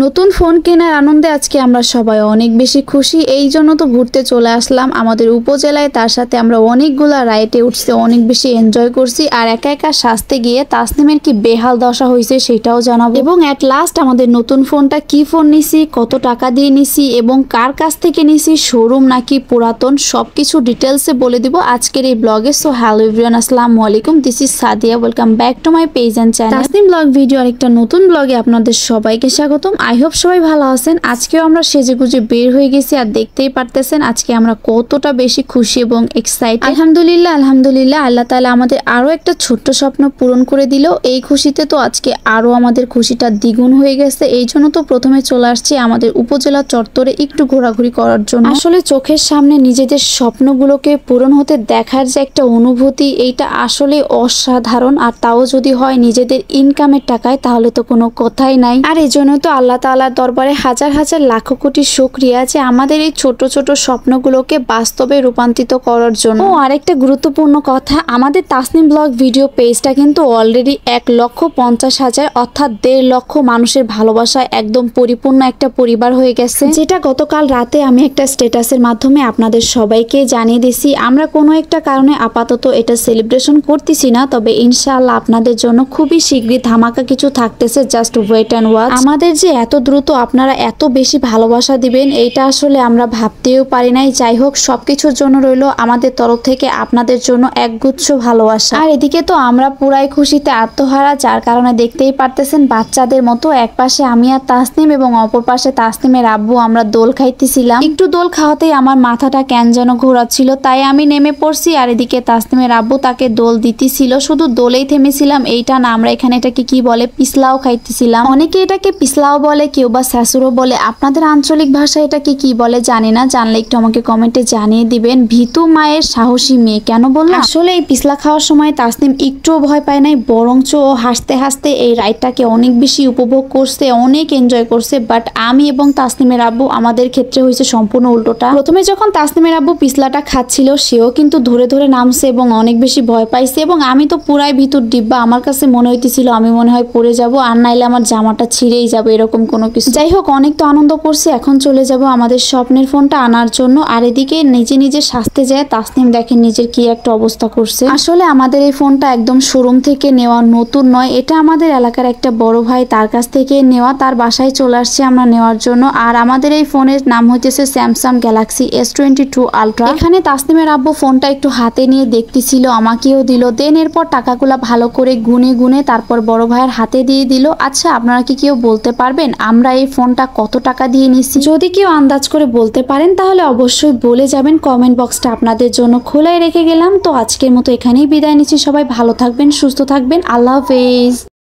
নতুন ফোন কেনার আনন্দে আজকে আমরা সবাই অনেক বেশি খুশি। এই জন্য তো ঘুরতে চলে আসলাম আমাদের উপজেলায়। তার সাথে আমরা অনেকগুলা রাইডে উঠছি, অনেক বেশি এনজয় করছি। আর একা একা সাজতে গিয়ে তাসনিমের কি বেহাল দশা হয়েছে সেটাও জানাবো। এবং এট লাস্ট আমাদের নতুন ফোনটা কি ফোন নিছি, কত টাকা দিয়ে নিছি এবং কার কাছ থেকে নিছি, শোরুম নাকি পুরাতন, সবকিছু ডিটেলসে বলে দিব আজকের এই ব্লগে। সো হ্যালো এভরিওয়ান, আসসালামু আলাইকুম, this is Sadia, welcome back to my page and channel Tasnim vlog video. আরেকটা নতুন ব্লগে আপনাদের সবাইকে স্বাগতম। আই হোপ সবাই ভালো আছেন। আজকেও আমরা সেজেগুজে বের হয়ে গেছি আর দেখতেই পারতেছেন আজকে আমরা কতটা বেশি খুশি এবং এক্সাইটেড। আলহামদুলিল্লাহ আলহামদুলিল্লাহ, আল্লাহ তাআলা আমাদের আরো একটা ছোট্ট স্বপ্ন পূরণ করে দিল। এই খুশিতে তো আজকে আরো আমাদের খুশিটা দ্বিগুণ হয়ে গেছে। এই জন্য তো প্রথমে চলে আসছি আমাদের উপজেলা চত্বরে একটু ঘোরাঘুরি করার জন্য। আসলে চোখের সামনে নিজেদের স্বপ্নগুলোকে পূরণ হতে দেখার যে একটা অনুভূতি, এইটা আসলে অসাধারণ। আর তাও যদি হয় নিজেদের ইনকামের টাকায়, তাহলে তো কোনো কথাই নাই। আর এই জন্য তো আল্লাহ তাআলার দরবারে হাজার হাজার লাখো কোটি শুকরিয়া যে আমাদের এই ছোট ছোট স্বপ্নগুলোকে বাস্তবে রূপান্তরিত করার জন্য। ও আরেকটা গুরুত্বপূর্ণ কথা, আমাদের তাসনিম ব্লগ ভিডিও পেজটা কিন্তু অলরেডি 1,50,000 অর্থাৎ 1.5 লক্ষ মানুষের ভালোবাসায় একদম পরিপূর্ণ একটা পরিবার হয়ে গেছে। যেটা গতকাল রাতে আমি একটা স্ট্যাটাসের মাধ্যমে আপনাদের সবাইকে জানিয়ে দিছি। আমরা কোনো একটা কারণে আপাতত এটা সেলিব্রেশন করতেছি না, তবে ইনশাআল্লাহ আপনাদের জন্য খুবই শীঘ্রই ধামাকা কিছু থাকতেছে, জাস্ট ওয়েট অ্যান্ড ওয়াচ। আমাদের যে এত দ্রুত আপনারা এত বেশি ভালোবাসা দিবেন, এইটা আসলে আমরা ভাবতেও পারি নাই। যাই হোক, সবকিছুর জন্য রইল আমাদের তরফ থেকে আপনাদের জন্য একগুচ্ছ ভালোবাসা। আর এদিকে তো আমরা পুরাই খুশিতে আত্মহারা, যার কারণে দেখতেই পারতেছেন বাচ্চাদের মতো এক পাশে আমি আর তাসনিম এবং অপর পাশে তাসনিমের আব্বু আমরা দোল খাইতেছিলাম। একটু দোল খাওয়াতেই আমার মাথাটা কেন যেন ঘোরাচ্ছিল, তাই আমি নেমে পড়ছি। আর এদিকে তাসনিমের আব্বু তাকে দোল দিতেছিল। শুধু দোলেই থেমেছিলাম এইটা না, আমরা এখানে এটাকে কি বলে পিছলাও খাইতেছিলাম। অনেকে এটাকে পিছলাও বলে, কেউ বা শাশুড়ো বলে। আপনাদের আঞ্চলিক ভাষায় এটাকে কি বলে জানি না, জানলে একটু আমাকে কমেন্টে জানিয়ে দিবেন। ভীতু মায়ের সাহসী মেয়ে কেন বললাম। আসলে এই পিছলা খাওয়ার সময় তাসনিম একটুও ভয় পায় নাই, বরঞ্চ ও হাসতে হাসতে এই রাইডটাকে অনেক বেশি উপভোগ করছে, অনেক এনজয় করছে। বাট আমি এবং তাসনিমের আব্বু আমাদের ক্ষেত্রে হয়েছে সম্পূর্ণ উল্টোটা। প্রথমে যখন তাসনিমের আব্বু পিছলাটা খাচ্ছিল, সেও কিন্তু ধরে ধরে নামছে এবং অনেক বেশি ভয় পাইছে। এবং আমি তো পুরাই ভিতর ডিব্বা, আমার কাছে মনে হইতেছিল আমি মনে হয় পড়ে যাব, আর নাইলে আমার জামাটা ছিঁড়েই যাবে, এরকম কোনো কিছু। যাই হোক, অনেক তো আনন্দ করছি। এখন চলে যাব আমাদের স্বপ্নের ফোনটা আনার জন্য। আর এদিকে নিজে নিজে সাজতে যায় তাসনিম, দেখেন নিজের কি একটা অবস্থা করছে। আসলে আমাদের এই ফোনটা একদম শোরুম থেকে নেওয়া, নতুন নয়। এটা আমাদের এলাকার একটা বড় ভাই, তার কাছ থেকে নেওয়া। তার বাসায় চলে আসছে আমরা নেওয়ার জন্য। আর আমাদের এই ফোনের নাম হইতেছে স্যামসাং গ্যালাক্সি S22 আলট্রা। এখানে তাসনিমের আব্বু ফোনটা একটু হাতে নিয়ে দেখতেছিল, আমাকেও দিল। দেন এরপর টাকাগুলা ভালো করে গুনে গুনে তারপর বড় ভাইয়ের হাতে দিয়ে দিল। আচ্ছা, আপনারা কি কেউ বলতে পারবেন আমরা এই ফোনটা কত টাকা দিয়ে নিছি? যদি কেউ আন্দাজ করে বলতে পারেন তাহলে অবশ্যই বলে যাবেন। কমেন্ট বক্সটা আপনাদের জন্য খোলাই রেখে গেলাম। তো আজকের মতো এখানেই বিদায় নিচ্ছি। সবাই ভালো থাকবেন, সুস্থ থাকবেন, আল্লাহ হাফেজ।